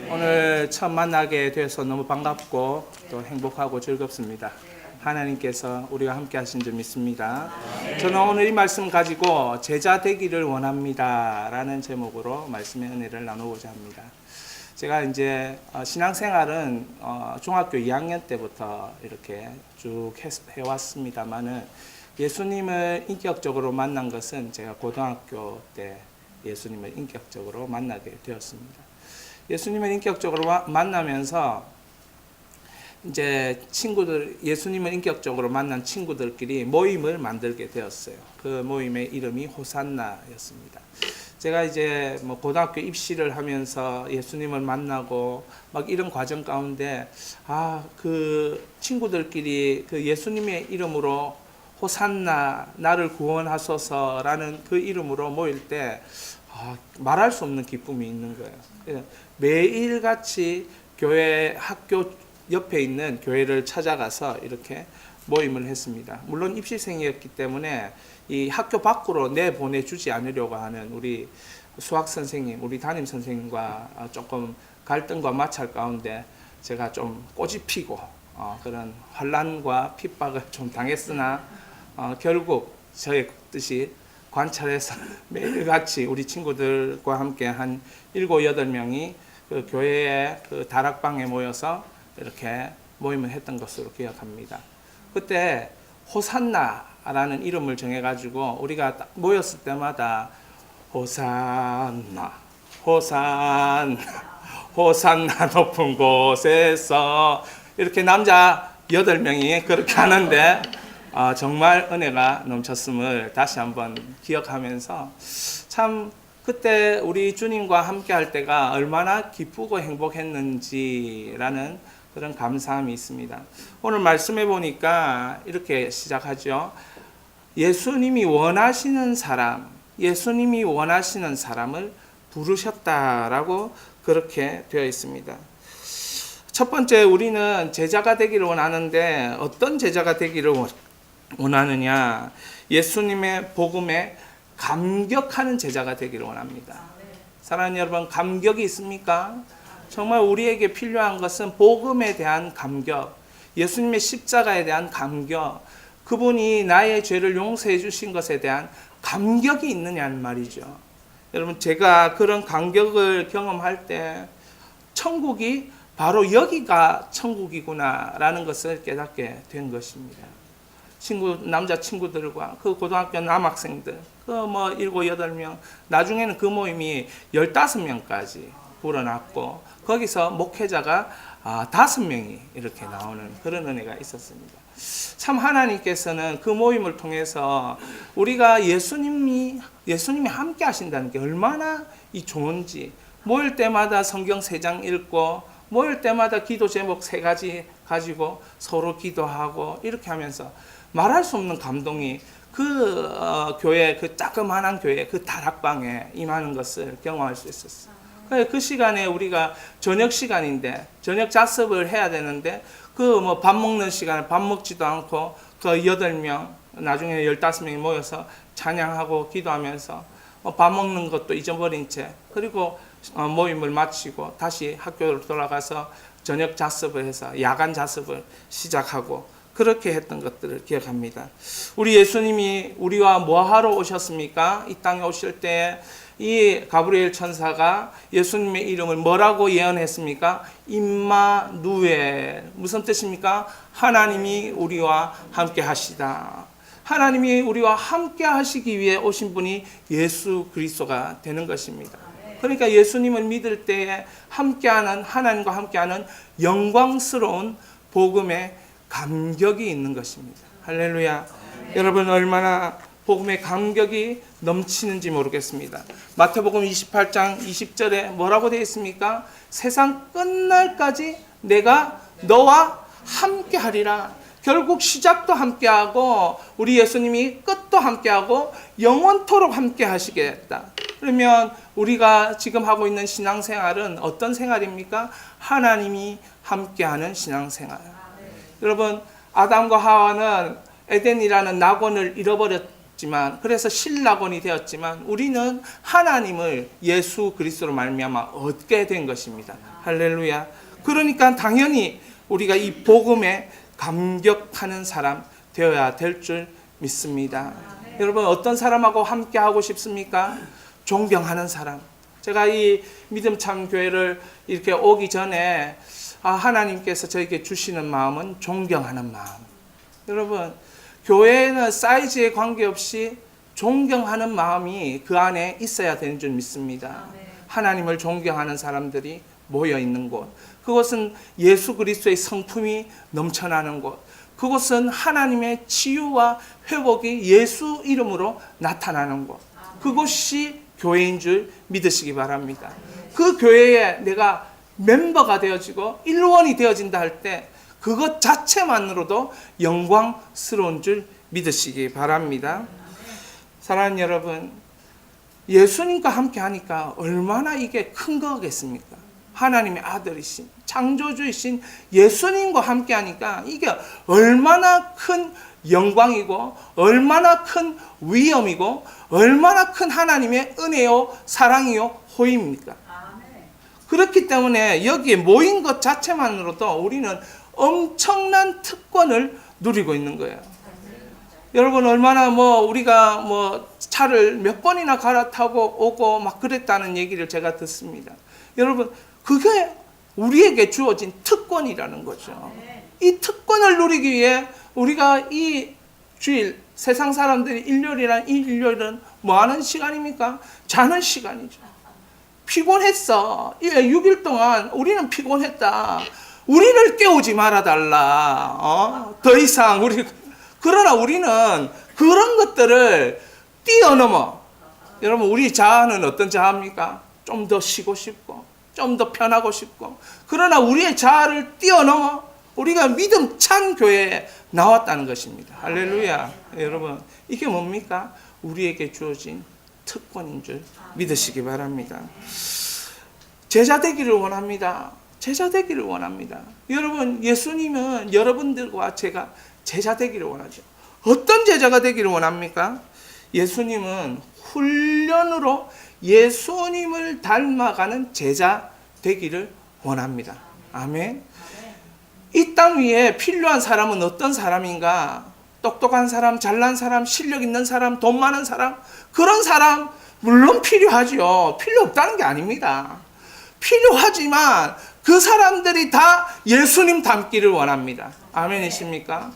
오늘 처음 만나게 돼서 너무 반갑고 또 행복하고 즐겁습니다. 하나님께서 우리와 함께 하신 줄 믿습니다. 저는 오늘 이 말씀 가지고 제자 되기를 원합니다 라는 제목으로 말씀의 은혜를 나누고자 합니다. 제가 이제 신앙생활은 중학교 2학년 때부터 이렇게 쭉 해왔습니다만은 예수님을 인격적으로 만난 것은 제가 고등학교 때 예수님을 인격적으로 만나게 되었습니다. 예수님을 인격적으로 만나면서 이제 예수님을 인격적으로 만난 친구들끼리 모임을 만들게 되었어요. 그 모임의 이름이 호산나였습니다. 제가 이제 고등학교 입시를 하면서 예수님을 만나고 막 이런 과정 가운데 그 친구들끼리 그 예수님의 이름으로 호산나 나를 구원하소서라는 그 이름으로 모일 때 말할 수 없는 기쁨이 있는 거예요. 매일같이 학교 옆에 있는 교회를 찾아가서 이렇게 모임을 했습니다. 물론 입시생이었기 때문에 이 학교 밖으로 내보내주지 않으려고 하는 우리 수학 선생님, 우리 담임 선생님과 조금 갈등과 마찰 가운데 제가 좀 꼬집히고 그런 환난과 핍박을 좀 당했으나 결국 저의 뜻이 관찰해서 매일같이 우리 친구들과 함께 한 7, 8명이 그 교회의 그 다락방에 모여서 이렇게 모임을 했던 것으로 기억합니다. 그때 호산나라는 이름을 정해가지고 우리가 모였을 때마다 호산나, 호산나, 호산나 높은 곳에서 이렇게 남자 8명이 그렇게 하는데 정말 은혜가 넘쳤음을 다시 한번 기억하면서 참 그때 우리 주님과 함께 할 때가 얼마나 기쁘고 행복했는지라는 그런 감사함이 있습니다. 오늘 말씀해 보니까 이렇게 시작하죠. 예수님이 원하시는 사람을 부르셨다라고 그렇게 되어 있습니다. 첫 번째 우리는 제자가 되기를 원하는데 어떤 제자가 되기를 원하느냐? 예수님의 복음에 감격하는 제자가 되기를 원합니다. 사랑하는 여러분, 감격이 있습니까? 정말 우리에게 필요한 것은 복음에 대한 감격, 예수님의 십자가에 대한 감격, 그분이 나의 죄를 용서해 주신 것에 대한 감격이 있느냐는 말이죠. 여러분, 제가 그런 감격을 경험할 때 천국이 바로 여기가 천국이구나라는 것을 깨닫게 된 것입니다. 남자 친구들과 그 고등학교 남학생들, 7, 8명, 나중에는 그 모임이 15명까지 불어났고, 거기서 목회자가 5명이 이렇게 나오는 그런 은혜가 있었습니다. 참 하나님께서는 그 모임을 통해서 우리가 예수님이 함께 하신다는 게 얼마나 좋은지, 모일 때마다 성경 3장 읽고, 모일 때마다 기도 제목 3가지 가지고 서로 기도하고 이렇게 하면서 말할 수 없는 감동이 교회, 그 자그마한 교회, 그 다락방에 임하는 것을 경험할 수 있었어요. 그 시간에 우리가 저녁 시간인데, 저녁 자습을 해야 되는데, 밥 먹는 시간에 밥 먹지도 않고, 8명, 나중에 15명이 모여서 찬양하고 기도하면서, 밥 먹는 것도 잊어버린 채, 그리고 모임을 마치고 다시 학교로 돌아가서 저녁 자습을 해서 야간 자습을 시작하고, 그렇게 했던 것들을 기억합니다. 우리 예수님이 우리와 뭐하러 오셨습니까? 이 땅에 오실 때 이 가브리엘 천사가 예수님의 이름을 뭐라고 예언했습니까? 임마누엘. 무슨 뜻입니까? 하나님이 우리와 함께 하시다. 하나님이 우리와 함께 하시기 위해 오신 분이 예수 그리스도가 되는 것입니다. 그러니까 예수님을 믿을 때에 하나님과 함께하는 영광스러운 복음의 감격이 있는 것입니다. 할렐루야. 여러분, 얼마나 복음의 감격이 넘치는지 모르겠습니다. 마태복음 28장 20절에 뭐라고 되어 있습니까? 세상 끝날까지 내가 너와 함께 하리라. 결국 시작도 함께하고 우리 예수님이 끝도 함께하고 영원토록 함께 하시겠다. 그러면 우리가 지금 하고 있는 신앙생활은 어떤 생활입니까? 하나님이 함께하는 신앙생활. 여러분, 아담과 하와는 에덴이라는 낙원을 그래서 신라곤이 되었지만 우리는 하나님을 예수 그리스도로 말미암아 얻게 된 것입니다. 할렐루야. 그러니까 당연히 우리가 이 복음에 감격하는 사람 되어야 될 줄 믿습니다. 여러분, 어떤 사람하고 함께 하고 싶습니까? 존경하는 사람. 제가 이 믿음참 교회를 이렇게 오기 전에 하나님께서 저에게 주시는 마음은 존경하는 마음. 여러분, 교회는 사이즈에 관계없이 존경하는 마음이 그 안에 있어야 되는 줄 믿습니다. 하나님을 존경하는 사람들이 모여 있는 곳, 그것은 예수 그리스도의 성품이 넘쳐나는 곳, 그것은 하나님의 치유와 회복이 예수 이름으로 나타나는 곳, 그것이 교회인 줄 믿으시기 바랍니다. 그 교회에 내가 멤버가 되어지고 일원이 되어진다 할 때 그것 자체만으로도 영광스러운 줄 믿으시기 바랍니다. 사랑하는 여러분, 예수님과 함께 하니까 얼마나 이게 큰 거겠습니까? 하나님의 아들이신 창조주이신 예수님과 함께 하니까 이게 얼마나 큰 영광이고 얼마나 큰 위엄이고 얼마나 큰 하나님의 은혜요 사랑이요 호의입니까? 그렇기 때문에 여기에 모인 것 자체만으로도 우리는 엄청난 특권을 누리고 있는 거예요. 여러분, 얼마나 우리가 차를 몇 번이나 갈아타고 오고 막 그랬다는 얘기를 제가 듣습니다. 여러분, 그게 우리에게 주어진 특권이라는 거죠. 이 특권을 누리기 위해 우리가 이 주일, 세상 사람들이 일요일이란 이 일요일은 뭐 하는 시간입니까? 자는 시간이죠. 피곤했어. 6일 동안 우리는 피곤했다. 우리를 깨우지 말아달라. 더 이상 그러나 우리는 그런 것들을 뛰어넘어. 여러분, 우리 자아는 어떤 자아입니까? 좀 더 쉬고 싶고 좀 더 편하고 싶고, 그러나 우리의 자아를 뛰어넘어 우리가 믿음 찬 교회에 나왔다는 것입니다. 할렐루야. 여러분, 이게 뭡니까? 우리에게 주어진 특권인 줄 믿으시기 바랍니다. 제자 되기를 원합니다. 제자 되기를 원합니다. 여러분, 예수님은 여러분들과 제가 제자 되기를 원하죠. 어떤 제자가 되기를 원합니까? 예수님은 훈련으로 예수님을 닮아가는 제자 되기를 원합니다. 아멘. 이 땅 위에 필요한 사람은 어떤 사람인가? 똑똑한 사람, 잘난 사람, 실력 있는 사람, 돈 많은 사람, 그런 사람 물론 필요하죠. 필요 없다는 게 아닙니다. 필요하지만 그 사람들이 다 예수님 닮기를 원합니다. 아멘이십니까?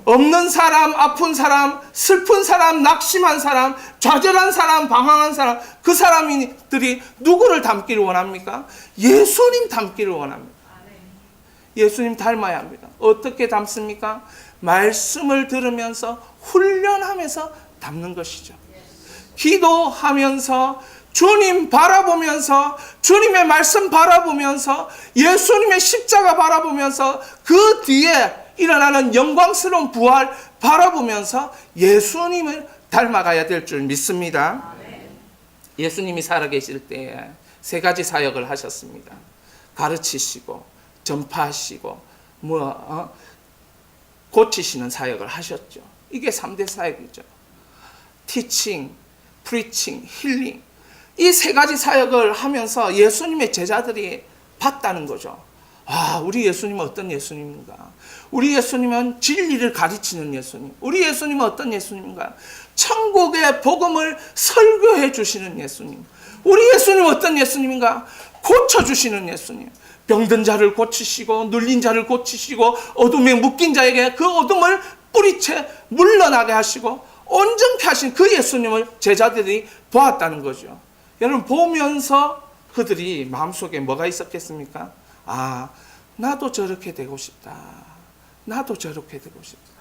없는 사람, 아픈 사람, 슬픈 사람, 낙심한 사람, 좌절한 사람, 방황한 사람, 그 사람들이 누구를 닮기를 원합니까? 예수님 닮기를 원합니다. 예수님 닮아야 합니다. 어떻게 닮습니까? 말씀을 들으면서 훈련하면서 닮는 것이죠. 기도하면서 주님 바라보면서, 주님의 말씀 바라보면서, 예수님의 십자가 바라보면서, 그 뒤에 일어나는 영광스러운 부활 바라보면서 예수님을 닮아가야 될 줄 믿습니다. 예수님이 살아계실 때에 3가지 사역을 하셨습니다. 가르치시고 전파하시고 고치시는 사역을 하셨죠. 이게 3대 사역이죠. 티칭, 프리칭, 힐링. 이 3가지 사역을 하면서 예수님의 제자들이 봤다는 거죠. 우리 예수님은 어떤 예수님인가? 우리 예수님은 진리를 가르치는 예수님. 우리 예수님은 어떤 예수님인가? 천국의 복음을 설교해 주시는 예수님. 우리 예수님은 어떤 예수님인가? 고쳐주시는 예수님. 병든 자를 고치시고 눌린 자를 고치시고 어둠에 묶인 자에게 그 어둠을 뿌리채 물러나게 하시고 온전케 하신 그 예수님을 제자들이 보았다는 거죠. 여러분, 보면서 그들이 마음속에 뭐가 있었겠습니까? 나도 저렇게 되고 싶다. 나도 저렇게 되고 싶다.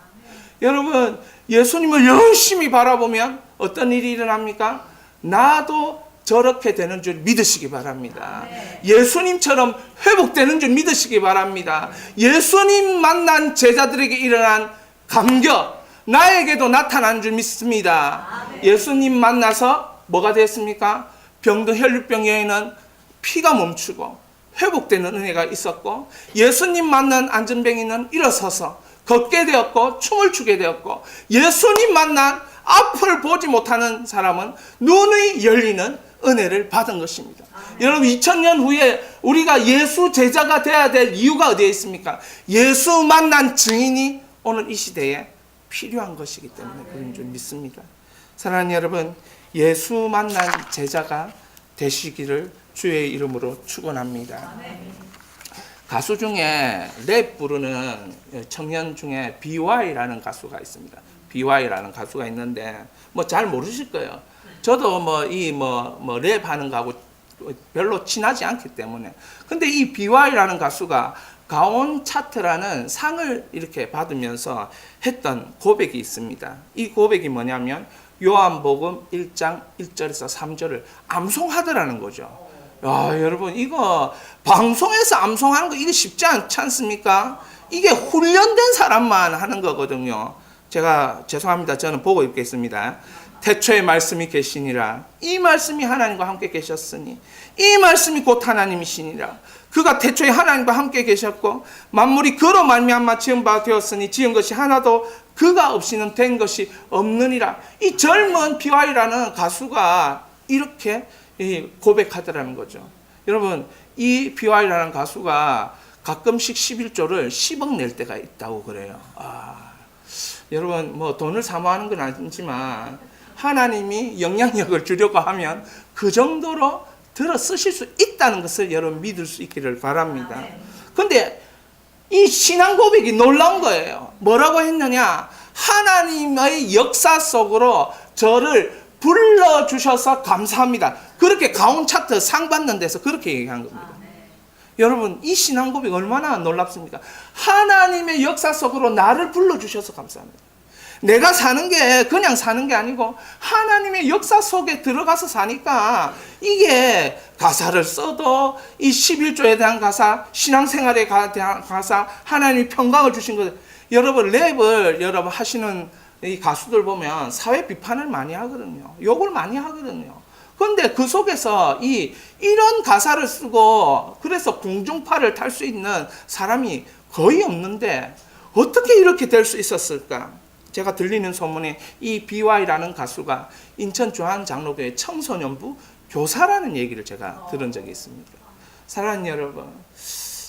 여러분, 예수님을 열심히 바라보면 어떤 일이 일어납니까? 나도 저렇게 되는 줄 믿으시기 바랍니다. 예수님처럼 회복되는 줄 믿으시기 바랍니다. 예수님 만난 제자들에게 일어난 감격, 나에게도 나타난 줄 믿습니다. 예수님 만나서 뭐가 됐습니까? 병든 혈류병 여인은 피가 멈추고 회복되는 은혜가 있었고, 예수님 만난 안전뱅이는 일어서서 걷게 되었고 춤을 추게 되었고, 예수님 만난 앞을 보지 못하는 사람은 눈이 열리는 은혜를 받은 것입니다. 여러분, 2000년 후에 우리가 예수 제자가 되어야 될 이유가 어디에 있습니까? 예수 만난 증인이 오늘 이 시대에 필요한 것이기 때문에 그런 줄 믿습니다. 사랑하는 여러분, 예수 만난 제자가 되시기를 주의 이름으로 축원합니다. 가수 중에 랩 부르는 청년 중에 BY라는 가수가 있습니다. BY라는 가수가 있는데 뭐 잘 모르실 거예요. 저도 랩 하는 거하고 별로 친하지 않기 때문에. 근데 이 BY라는 가수가 가온 차트라는 상을 이렇게 받으면서 했던 고백이 있습니다. 이 고백이 뭐냐면 요한복음 1장 1절에서 3절을 암송하더라는 거죠. 야, 여러분, 이거 방송에서 암송하는 거 이거 쉽지 않지 않습니까? 이게 훈련된 사람만 하는 거거든요. 제가 죄송합니다. 저는 보고 읽겠습니다. 태초에 말씀이 계시니라. 이 말씀이 하나님과 함께 계셨으니 이 말씀이 곧 하나님이시니라. 그가 태초에 하나님과 함께 계셨고 만물이 그로 말미암아 지은 바 되었으니 지은 것이 하나도 그가 없이는 된 것이 없느니라. 이 젊은 BY라는 가수가 이렇게 고백하더라는 거죠. 여러분, 이 BY라는 가수가 가끔씩 11조를 10억 낼 때가 있다고 그래요. 여러분, 뭐 돈을 사모하는 건 아니지만 하나님이 영향력을 주려고 하면 그 정도로 들어 쓰실 수 있다는 것을 여러분 믿을 수 있기를 바랍니다. 근데 이 신앙 고백이 놀라운 거예요. 뭐라고 했느냐? 하나님의 역사 속으로 저를 불러주셔서 감사합니다. 그렇게 가온 차트 상 받는 데서 그렇게 얘기한 겁니다. 여러분, 이 신앙 고백 얼마나 놀랍습니까? 하나님의 역사 속으로 나를 불러주셔서 감사합니다. 내가 사는 게 그냥 사는 게 아니고 하나님의 역사 속에 들어가서 사니까 이게 가사를 써도 이 11조에 대한 가사, 신앙생활에 대한 가사, 하나님이 평강을 주신 것. 여러분, 랩을 여러분 하시는 이 가수들 보면 사회 비판을 많이 하거든요. 욕을 많이 하거든요. 그런데 그 속에서 이런 가사를 쓰고 그래서 공중파를 탈 수 있는 사람이 거의 없는데 어떻게 이렇게 될 수 있었을까? 제가 들리는 소문에 이 BY라는 가수가 인천 주한장로교회 청소년부 교사라는 얘기를 제가 들은 적이 있습니다. 사랑하는 여러분,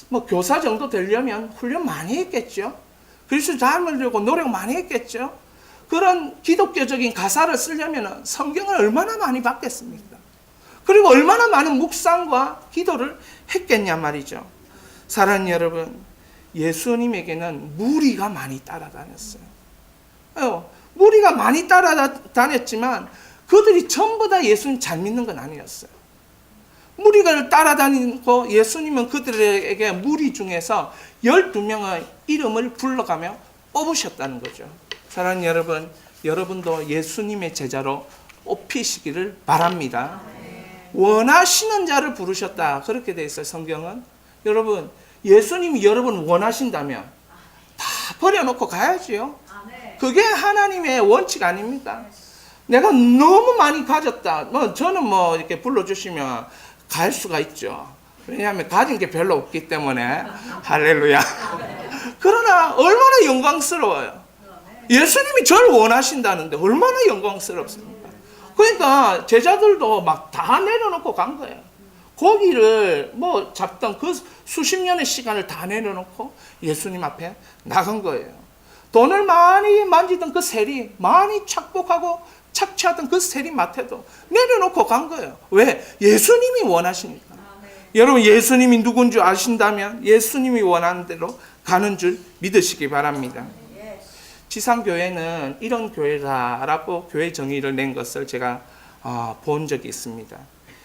뭐 교사 정도 되려면 훈련 많이 했겠죠. 그리스도 닮으려고 노력 많이 했겠죠. 그런 기독교적인 가사를 쓰려면 성경을 얼마나 많이 받겠습니까? 그리고 얼마나 많은 묵상과 기도를 했겠냐 말이죠. 사랑하는 여러분, 예수님에게는 무리가 많이 따라다녔어요. 무리가 많이 따라다녔지만 그들이 전부 다 예수님 잘 믿는 건 아니었어요. 무리가 따라다니고 예수님은 그들에게 무리 중에서 12명의 이름을 불러가며 뽑으셨다는 거죠. 사랑하는 여러분, 여러분도 예수님의 제자로 뽑히시기를 바랍니다. 원하시는 자를 부르셨다. 그렇게 되어 있어요, 성경은. 여러분, 예수님이 여러분 원하신다면 다 버려놓고 가야지요. 그게 하나님의 원칙 아닙니까? 내가 너무 많이 가졌다. 저는 이렇게 불러주시면 갈 수가 있죠. 왜냐하면 가진 게 별로 없기 때문에. 할렐루야. 그러나 얼마나 영광스러워요. 예수님이 저를 원하신다는데 얼마나 영광스럽습니까? 그러니까 제자들도 막 다 내려놓고 간 거예요. 고기를 잡던 그 수십 년의 시간을 다 내려놓고 예수님 앞에 나간 거예요. 돈을 많이 만지던 그 세리, 많이 착복하고 착취하던 그 세리마태도 내려놓고 간 거예요. 왜? 예수님이 원하시니까. 여러분, 예수님이 누군 줄 아신다면 예수님이 원하는 대로 가는 줄 믿으시기 바랍니다. 지상교회는 이런 교회다라고 교회 정의를 낸 것을 제가 본 적이 있습니다.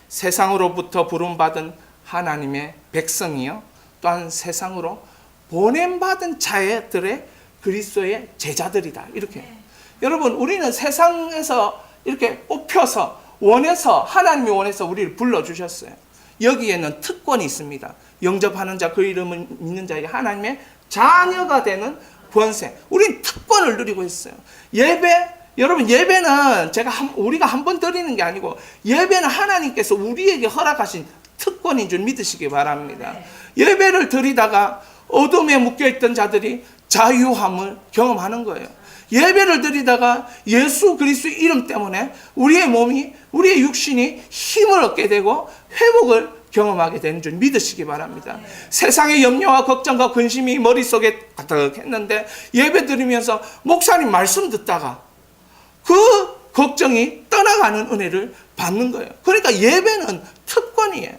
세상으로부터 부름받은 하나님의 백성이요, 또한 세상으로 보냄받은 자들의 그리스도의 제자들이다. 이렇게. 여러분, 우리는 세상에서 이렇게 뽑혀서 원해서 하나님이 원해서 우리를 불러주셨어요. 여기에는 특권이 있습니다. 영접하는 자, 그 이름을 믿는 자에게 하나님의 자녀가 되는 권세. 우린 특권을 누리고 있어요. 여러분, 예배는 우리가 한 번 드리는 게 아니고 예배는 하나님께서 우리에게 허락하신 특권인 줄 믿으시기 바랍니다. 예배를 드리다가 어둠에 묶여있던 자들이 자유함을 경험하는 거예요. 예배를 드리다가 예수 그리스도 이름 때문에 우리의 몸이, 우리의 육신이 힘을 얻게 되고 회복을 경험하게 되는 줄 믿으시기 바랍니다. 세상의 염려와 걱정과 근심이 머릿속에 가득했는데 예배 드리면서 목사님 말씀 듣다가 그 걱정이 떠나가는 은혜를 받는 거예요. 그러니까 예배는 특권이에요.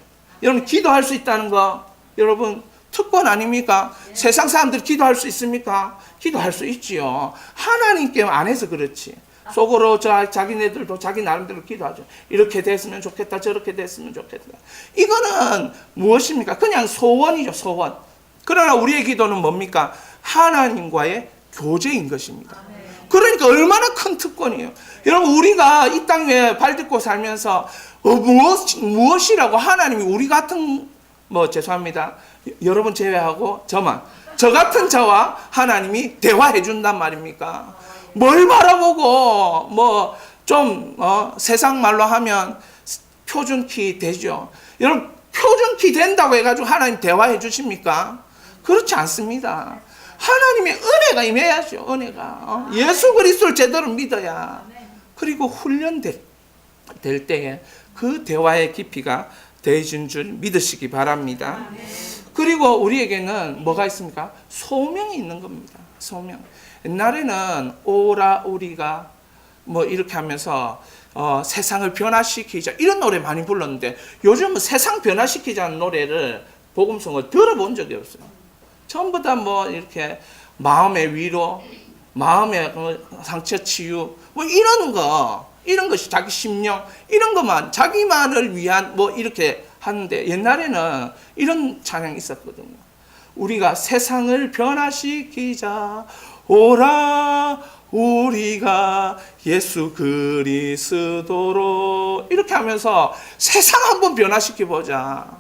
여러분 기도할 수 있다는 거 여러분 특권 아닙니까? 세상 사람들 기도할 수 있습니까? 기도할 수 있지요. 하나님께 안 해서 그렇지. 속으로 자기네들도 자기 나름대로 기도하죠. 이렇게 됐으면 좋겠다. 저렇게 됐으면 좋겠다. 이거는 무엇입니까? 그냥 소원이죠. 소원. 그러나 우리의 기도는 뭡니까? 하나님과의 교제인 것입니다. 그러니까 얼마나 큰 특권이에요. 여러분 우리가 이 땅에 발 딛고 살면서 무엇이라고 하나님이 우리 같은 죄송합니다. 여러분 제외하고 저만 저 같은 저와 하나님이 대화해 준단 말입니까? 뭘 바라보고 세상 말로 하면 표준키 되죠. 여러분 표준키 된다고 해가지고 하나님 대화해 주십니까? 그렇지 않습니다. 하나님의 은혜가 임해야죠. 은혜가 예수 그리스도를 제대로 믿어야 그리고 훈련될 때에 그 대화의 깊이가 되어진 줄 믿으시기 바랍니다. 그리고 우리에게는 뭐가 있습니까? 소명이 있는 겁니다. 소명. 옛날에는 오라 우리가 이렇게 하면서 세상을 변화시키자 이런 노래 많이 불렀는데 요즘은 세상 변화시키자는 노래를 복음성을 들어본 적이 없어요. 전부 다 이렇게 마음의 위로, 마음의 상처 치유 이런 것이 자기 심령 이런 것만 자기만을 위한 이렇게 하는데 옛날에는 이런 찬양이 있었거든요. 우리가 세상을 변화시키자 오라 우리가 예수 그리스도로 이렇게 하면서 세상 한번 변화시켜보자.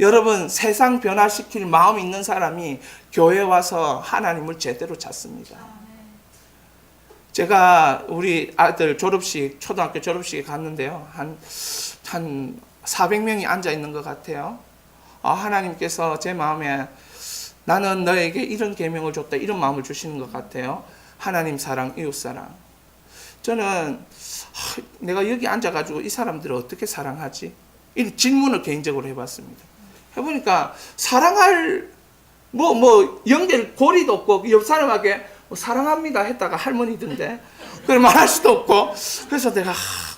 여러분 세상 변화시킬 마음 있는 사람이 교회 와서 하나님을 제대로 찾습니다. 제가 우리 아들 초등학교 졸업식에 갔는데요. 한 400명이 앉아 있는 것 같아요. 하나님께서 제 마음에 나는 너에게 이런 계명을 줬다 이런 마음을 주시는 것 같아요. 하나님 사랑, 이웃 사랑. 저는 내가 여기 앉아가지고 이 사람들을 어떻게 사랑하지? 이 질문을 개인적으로 해봤습니다. 해보니까 사랑할 연결 고리도 없고 옆 사람에게 사랑합니다 했다가 할머니던데 그걸 말할 수도 없고 그래서 내가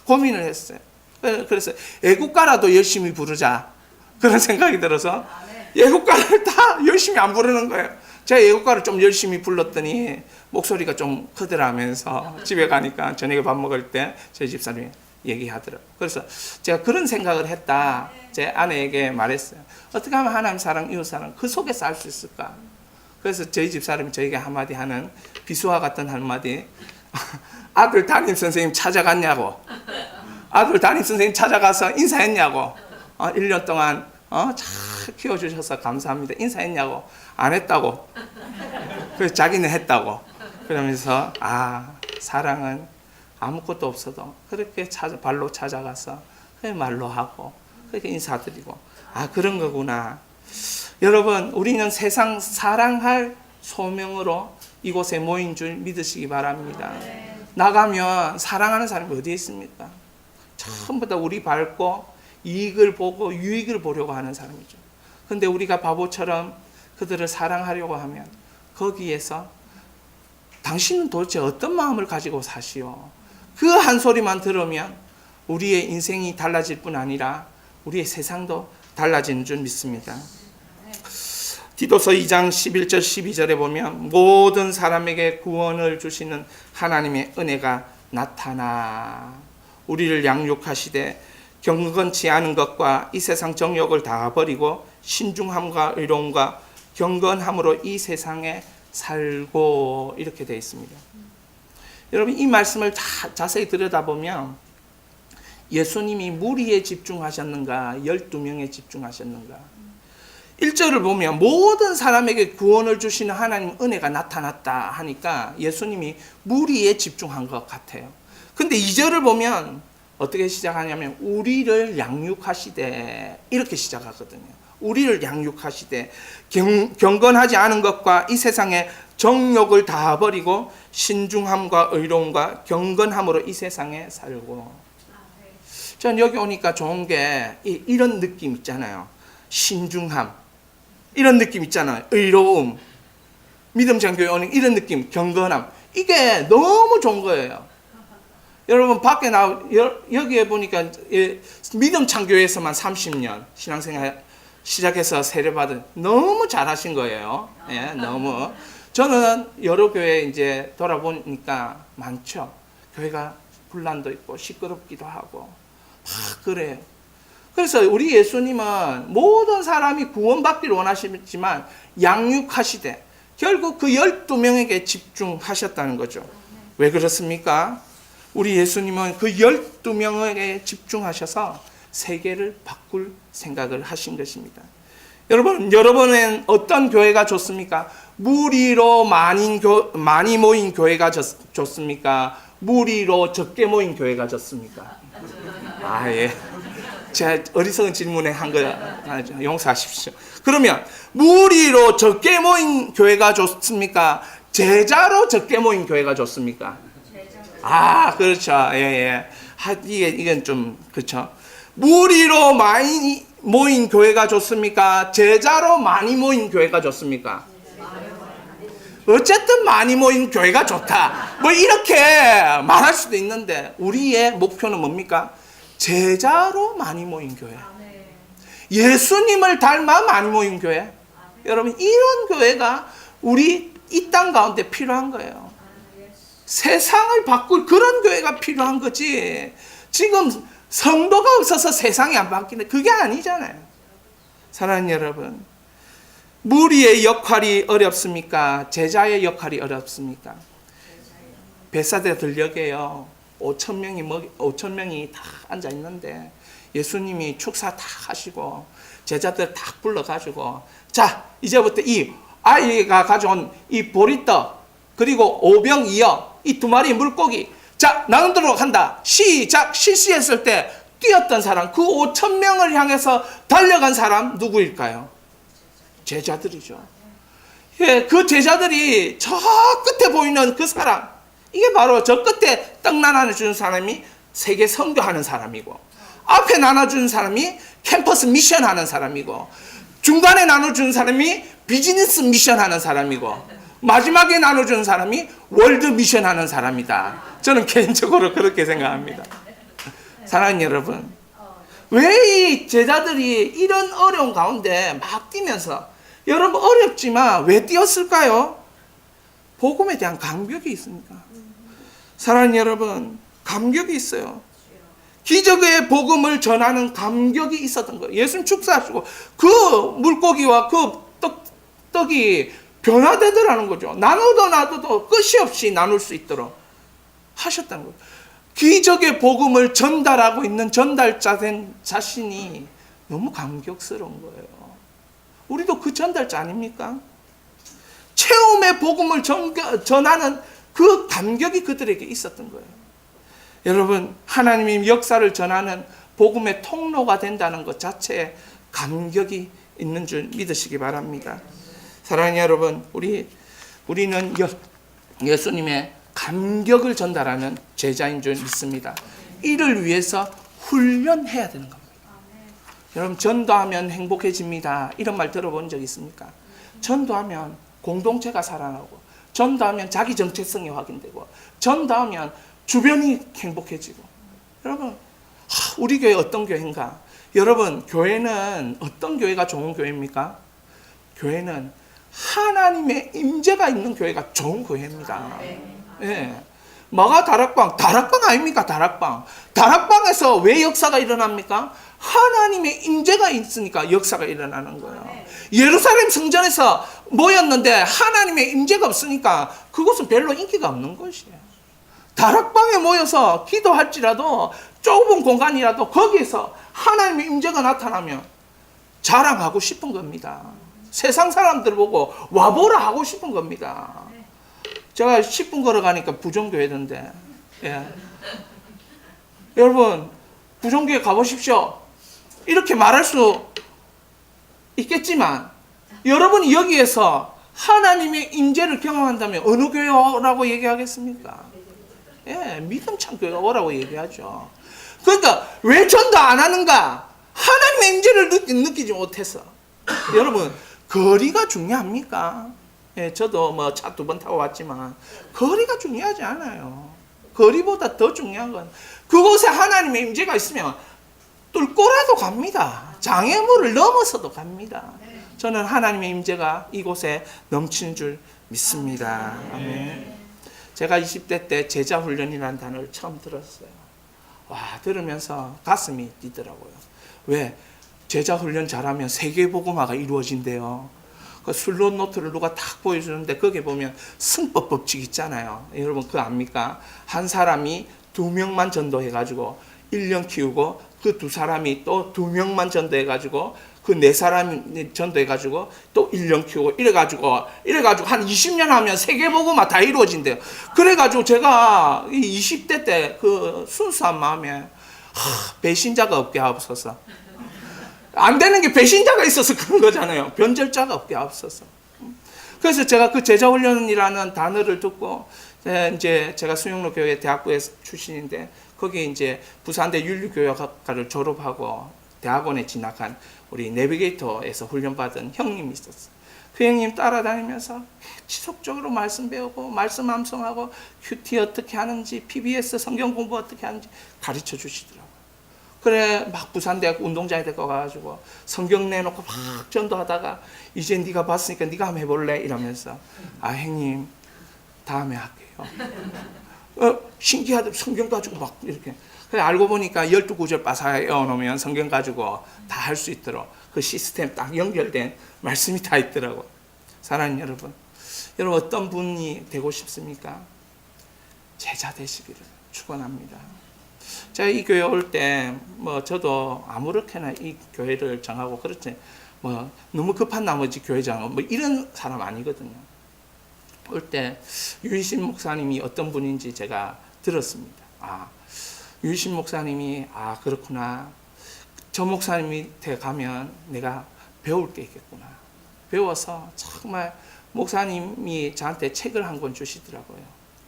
고민을 했어요. 그래서 애국가라도 열심히 부르자 그런 생각이 들어서 애국가를 다 열심히 안 부르는 거예요. 제가 애국가를 좀 열심히 불렀더니 목소리가 좀 크더라면서 집에 가니까 저녁에 밥 먹을 때 저희 집사람이 얘기하더라고요. 그래서 제가 그런 생각을 했다. 제 아내에게 말했어요. 어떻게 하면 하나님 사랑, 이웃 사랑 그 속에서 알 수 있을까? 그래서 저희 집사람이 저에게 한마디 하는 비수와 같은 한마디 아들 담임선생님 찾아갔냐고 아들 담임선생님 찾아가서 인사했냐고 1년 동안 잘 키워주셔서 감사합니다. 인사했냐고 안 했다고 그래서 자기는 했다고 그러면서 사랑은 아무것도 없어도 그렇게 발로 찾아가서 말로 하고 그렇게 인사드리고 그런 거구나. 여러분 우리는 세상 사랑할 소명으로 이곳에 모인 줄 믿으시기 바랍니다. 나가면 사랑하는 사람이 어디에 있습니까? 전부 다 우리 밟고 이익을 보고 유익을 보려고 하는 사람이죠. 그런데 우리가 바보처럼 그들을 사랑하려고 하면 거기에서 당신은 도대체 어떤 마음을 가지고 사시오? 그 한 소리만 들으면 우리의 인생이 달라질 뿐 아니라 우리의 세상도 달라지는 줄 믿습니다. 디도서 2장 11절 12절에 보면 모든 사람에게 구원을 주시는 하나님의 은혜가 나타나 우리를 양육하시되 경건치 않은 것과 이 세상 정욕을 다 버리고 신중함과 의로움과 경건함으로 이 세상에 살고 이렇게 되어 있습니다. 여러분 이 말씀을 자세히 들여다보면 예수님이 무리에 집중하셨는가 12명에 집중하셨는가 1절을 보면 모든 사람에게 구원을 주시는 하나님 은혜가 나타났다 하니까 예수님이 무리에 집중한 것 같아요. 근데 2절을 보면 어떻게 시작하냐면 우리를 양육하시되 이렇게 시작하거든요. 우리를 양육하시되 경건하지 않은 것과 이 세상의 정욕을 다 버리고 신중함과 의로움과 경건함으로 이 세상에 살고. 전 여기 오니까 좋은 게 이런 느낌 있잖아요. 신중함 이런 느낌 있잖아요. 의로움, 믿음장 교회 오는 이런 느낌, 경건함, 이게 너무 좋은 거예요. 여러분 밖에 여기에 보니까 믿음장 교회에서만 30년 신앙생활 시작해서 세례받은 너무 잘하신 거예요. 예, 너무. 저는 여러 교회 이제 돌아보니까 많죠. 교회가 분란도 있고 시끄럽기도 하고 막 그래요. 그래서 우리 예수님은 모든 사람이 구원받기를 원하시지만 양육하시되 결국 그 12명에게 집중하셨다는 거죠. 왜 그렇습니까? 우리 예수님은 그 12명에게 집중하셔서 세계를 바꿀 생각을 하신 것입니다. 여러분은 어떤 교회가 좋습니까? 무리로 많이 모인 교회가 좋습니까? 무리로 적게 모인 교회가 좋습니까? 아, 예. 제가 어리석은 질문에 한 거 용서하십시오. 그러면 무리로 적게 모인 교회가 좋습니까? 제자로 적게 모인 교회가 좋습니까? 아, 그렇죠. 예. 이건 좀 그렇죠. 무리로 많이 모인 교회가 좋습니까? 제자로 많이 모인 교회가 좋습니까? 어쨌든 많이 모인 교회가 좋다. 뭐 이렇게 말할 수도 있는데 우리의 목표는 뭡니까? 제자로 많이 모인 교회. 예수님을 닮아 많이 모인 교회. 여러분 이런 교회가 우리 이 땅 가운데 필요한 거예요. 세상을 바꿀 그런 교회가 필요한 거지. 지금 성도가 없어서 세상이 안 바뀌는데 그게 아니잖아요. 사랑하는 여러분, 무리의 역할이 어렵습니까? 제자의 역할이 어렵습니까? 벳사다 들녘에요 5,000명이 다 앉아 있는데 예수님이 축사 다 하시고 제자들 다 불러가지고 자 이제부터 이 아이가 가져온 이 보리떡 그리고 오병이어 이 2마리 물고기 자 나누도록 한다. 시작. 실시했을 때 뛰었던 사람 그 5,000명을 향해서 달려간 사람 누구일까요? 제자들이죠. 예, 그 제자들이 저 끝에 보이는 그 사람 이게 바로 저 끝에 떡 나눠주는 사람이 세계 선교하는 사람이고 앞에 나눠주는 사람이 캠퍼스 미션 하는 사람이고 중간에 나눠주는 사람이 비즈니스 미션 하는 사람이고 마지막에 나눠주는 사람이 월드 미션 하는 사람이다. 저는 개인적으로 그렇게 생각합니다. 사랑하는 여러분, 왜 이 제자들이 이런 어려운 가운데 막 뛰면서 여러분 어렵지만 왜 뛰었을까요? 복음에 대한 감격이 있으니까. 사랑하는 여러분, 감격이 있어요. 기적의 복음을 전하는 감격이 있었던 거예요. 예수님 축사하시고 그 물고기와 그 떡이 변화되더라는 거죠. 나눠도 끝이 없이 나눌 수 있도록 하셨다는 거예요. 기적의 복음을 전달하고 있는 전달자 된 자신이 너무 감격스러운 거예요. 우리도 그 전달자 아닙니까? 체험의 복음을 전하는 그 감격이 그들에게 있었던 거예요. 여러분, 하나님이 역사를 전하는 복음의 통로가 된다는 것 자체에 감격이 있는 줄 믿으시기 바랍니다. 사랑하는 여러분, 우리는 예수님의 감격을 전달하는 제자인 줄 믿습니다. 이를 위해서 훈련해야 되는 겁니다. 여러분, 전도하면 행복해집니다. 이런 말 들어본 적 있습니까? 전도하면 공동체가 살아나고, 전도하면 자기 정체성이 확인되고, 전도하면 주변이 행복해지고. 여러분, 우리 교회 어떤 교회인가? 여러분, 교회는 어떤 교회가 좋은 교회입니까? 교회는 하나님의 임재가 있는 교회가 좋은 교회입니다. 예. 뭐가 다락방 아닙니까? 다락방에서 왜 역사가 일어납니까? 하나님의 임재가 있으니까 역사가 일어나는 거예요. 예루살렘 성전에서 모였는데 하나님의 임재가 없으니까 그것은 별로 인기가 없는 것이에요. 다락방에 모여서 기도할지라도 좁은 공간이라도 거기에서 하나님의 임재가 나타나면 자랑하고 싶은 겁니다. 세상 사람들 보고 와보라 하고 싶은 겁니다. 제가 10분 걸어가니까 부정교회던데. 예. 여러분, 부정교회 가보십시오. 이렇게 말할 수 있겠지만 여러분이 여기에서 하나님의 임재를 경험한다면 어느 교회 오라고 얘기하겠습니까? 예, 믿음 찬 교회 오라고 얘기하죠. 그러니까 왜 전도 안 하는가? 하나님의 임재를 느끼지 못해서. 여러분, 거리가 중요합니까? 예, 저도 뭐 차 2번 타고 왔지만 거리가 중요하지 않아요. 거리보다 더 중요한 건 그곳에 하나님의 임재가 있으면 뚫고라도 갑니다. 장애물을 넘어서도 갑니다. 저는 하나님의 임재가 이곳에 넘치는 줄 믿습니다. 아멘. 제가 20대 때 제자훈련이라는 단어를 처음 들었어요. 와, 들으면서 가슴이 뛰더라고요. 왜? 제자훈련 잘하면 세계복음화가 이루어진대요. 그 슬롯 노트를 누가 탁 보여주는데 거기에 보면 승법 법칙 있잖아요. 여러분 그거 압니까? 한 사람이 2명만 전도해가지고 1년 키우고 그 2사람이 또 2명만 전도해가지고 그 4사람이 전도해가지고 또 1년 키우고 이래가지고 한 20년 하면 세계복음화 다 이루어진대요. 그래가지고 제가 20대 때 그 순수한 마음에 배신자가 없게 하옵소서. 안 되는 게 배신자가 있어서 그런 거잖아요. 변절자가 없게 하옵소서. 그래서 제가 그 제자훈련이라는 단어를 듣고 이제 제가 수영로 교회 대학부에 출신인데 거기 이제 부산대 윤리교육학과를 졸업하고 대학원에 진학한 우리 내비게이터에서 훈련받은 형님이 있었어요. 그 형님 따라다니면서 지속적으로 말씀 배우고 말씀 암송하고 큐티 어떻게 하는지 PBS 성경 공부 어떻게 하는지 가르쳐 주시더라고요. 그래 막 부산대학 운동장에 데리고 가가지고 성경 내놓고 막 전도하다가 이제 네가 봤으니까 네가 한번 해볼래? 이러면서 아 형님 다음에 할게요. 신기하다. 성경 가지고 막 이렇게. 그래 알고 보니까 12구절 바사에 넣어놓으면 성경 가지고 다 할 수 있도록 그 시스템 딱 연결된 말씀이 다 있더라고요. 사랑하는 여러분, 여러분 어떤 분이 되고 싶습니까? 제자 되시기를 축원합니다. 제가 이 교회 올 때 뭐 저도 아무렇게나 이 교회를 정하고 그렇지 뭐 너무 급한 나머지 교회 정하고 뭐 이런 사람 아니거든요. 올 때 유희신 목사님이 어떤 분인지 제가 들었습니다. 아, 유희신 목사님이 아 그렇구나. 저 목사님이 돼 가면 내가 배울 게 있겠구나. 배워서 정말 목사님이 저한테 책을 한 권 주시더라고요.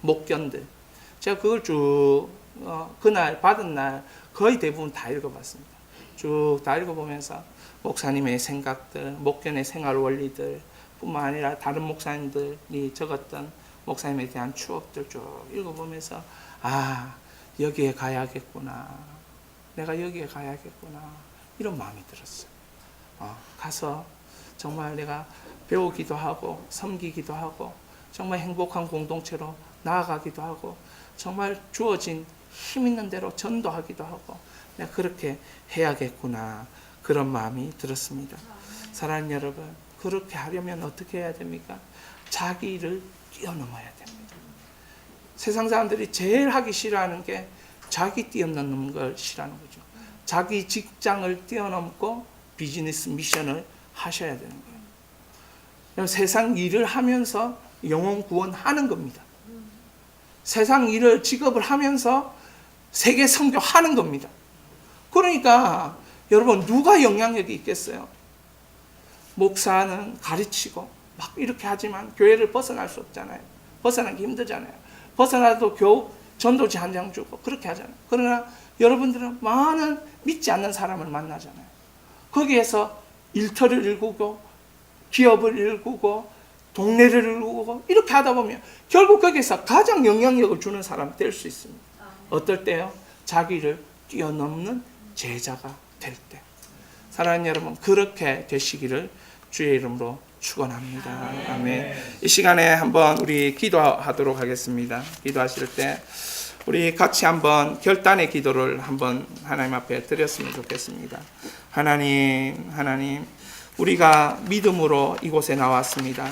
목견들. 제가 그걸 쭉 그날 받은 날 거의 대부분 다 읽어봤습니다. 쭉 다 읽어보면서 목사님의 생각들, 목견의 생활 원리들 뿐만 아니라 다른 목사님들이 적었던 목사님에 대한 추억들 쭉 읽어보면서 아 여기에 가야겠구나. 내가 여기에 가야겠구나. 이런 마음이 들었어요. 가서 정말 내가 배우기도 하고 섬기기도 하고 정말 행복한 공동체로 나아가기도 하고 정말 주어진 힘 있는 대로 전도하기도 하고 내가 그렇게 해야겠구나. 그런 마음이 들었습니다. 사랑하는 여러분, 그렇게 하려면 어떻게 해야 됩니까? 자기를 뛰어넘어야 됩니다. 세상 사람들이 제일 하기 싫어하는 게 자기 뛰어넘는 걸 싫어하는 거죠. 자기 직장을 뛰어넘고 비즈니스 미션을 하셔야 되는 거예요. 세상 일을 하면서 영혼 구원하는 겁니다. 세상 일을 직업을 하면서 세계 선교하는 겁니다. 그러니까 여러분 누가 영향력이 있겠어요? 목사는 가르치고 막 이렇게 하지만 교회를 벗어날 수 없잖아요. 벗어나기 힘들잖아요. 벗어나도 겨우 전도지 한 장 주고 그렇게 하잖아요. 그러나 여러분들은 많은 믿지 않는 사람을 만나잖아요. 거기에서 일터를 일구고 기업을 일구고 동네를 일구고 이렇게 하다 보면 결국 거기에서 가장 영향력을 주는 사람이 될 수 있습니다. 어떨 때요? 자기를 뛰어넘는 제자가 될 때. 사랑하는 여러분, 그렇게 되시기를 주의 이름으로 축원합니다. 아멘. 이 시간에 한번 우리 기도하도록 하겠습니다. 기도하실 때 우리 같이 한번 결단의 기도를 한번 하나님 앞에 드렸으면 좋겠습니다. 하나님, 우리가 믿음으로 이곳에 나왔습니다.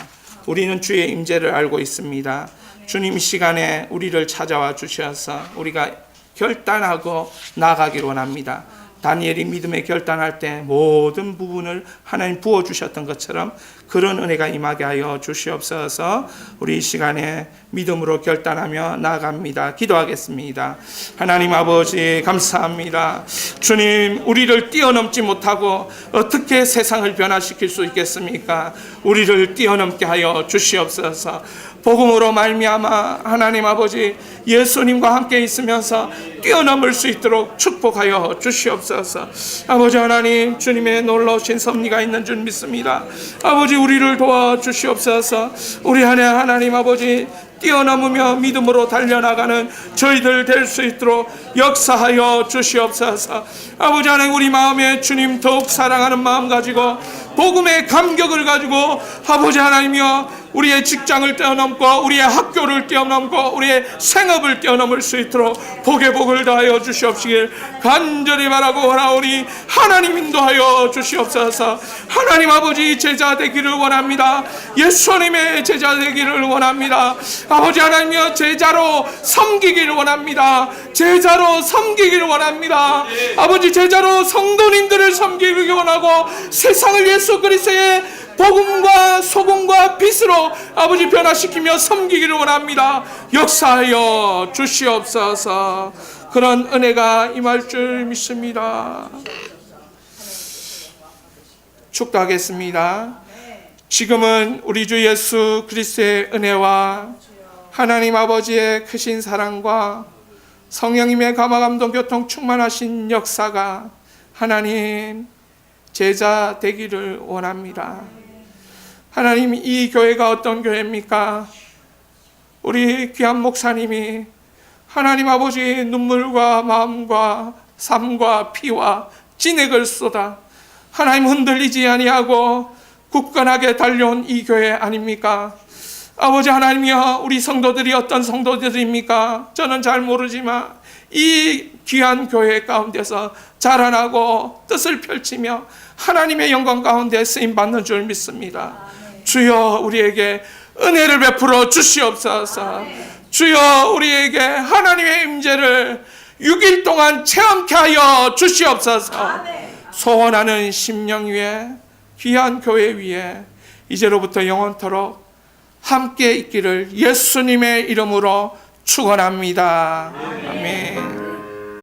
우리는 주의 임재를 알고 있습니다. 주님 이 시간에 우리를 찾아와 주셔서 우리가 결단하고 나아가기를 원합니다. 다니엘이 믿음에 결단할 때 모든 부분을 하나님 부어주셨던 것처럼 그런 은혜가 임하게 하여 주시옵소서. 우리 이 시간에 믿음으로 결단하며 나아갑니다. 기도하겠습니다. 하나님 아버지 감사합니다. 주님, 우리를 뛰어넘지 못하고 어떻게 세상을 변화시킬 수 있겠습니까? 우리를 뛰어넘게 하여 주시옵소서. 복음으로 말미암아 하나님 아버지 예수님과 함께 있으면서 뛰어넘을 수 있도록 축복하여 주시옵소서. 아버지 하나님, 주님의 놀라우신 섭리가 있는 줄 믿습니다. 아버지, 우리를 도와주시옵소서. 우리 안에 하나님 아버지 뛰어넘으며 믿음으로 달려나가는 저희들 될 수 있도록 역사하여 주시옵소서. 아버지 하나님, 우리 마음에 주님 더욱 사랑하는 마음 가지고 복음의 감격을 가지고 아버지 하나님이여 우리의 직장을 뛰어넘고 우리의 학교를 뛰어넘고 우리의 생업을 뛰어넘을 수 있도록 복의 복을 다하여 주시옵시길 간절히 바라고 원하오니 하나님 인도하여 주시옵소서. 하나님 아버지 제자 되기를 원합니다. 예수님의 제자 되기를 원합니다. 아버지 하나님이여 제자로 섬기기를 원합니다. 제자로 섬기기를 원합니다. 아버지 제자로 성도님들을 섬기기를 원하고 세상을 예수 그리스도의 복음과 소금과 빛으로 아버지 변화시키며 섬기기를 원합니다. 역사하여 주시옵소서. 그런 은혜가 임할 줄 믿습니다. 축도하겠습니다. 지금은 우리 주 예수 그리스도의 은혜와 하나님 아버지의 크신 사랑과 성령님의 감화감동 교통 충만하신 역사가 하나님 제자 되기를 원합니다. 하나님, 이 교회가 어떤 교회입니까? 우리 귀한 목사님이 하나님 아버지 눈물과 마음과 삶과 피와 진액을 쏟아 하나님 흔들리지 아니하고 굳건하게 달려온 이 교회 아닙니까? 아버지 하나님이여, 우리 성도들이 어떤 성도들입니까? 저는 잘 모르지만 이 귀한 교회 가운데서 자라나고 뜻을 펼치며 하나님의 영광 가운데 쓰임받는 줄 믿습니다. 주여, 우리에게 은혜를 베풀어 주시옵소서. 주여, 우리에게 하나님의 임재를 6일 동안 체험케 하여 주시옵소서. 소원하는 심령 위에 귀한 교회 위에 이제로부터 영원토록 함께 있기를 예수님의 이름으로 축원합니다. 아멘.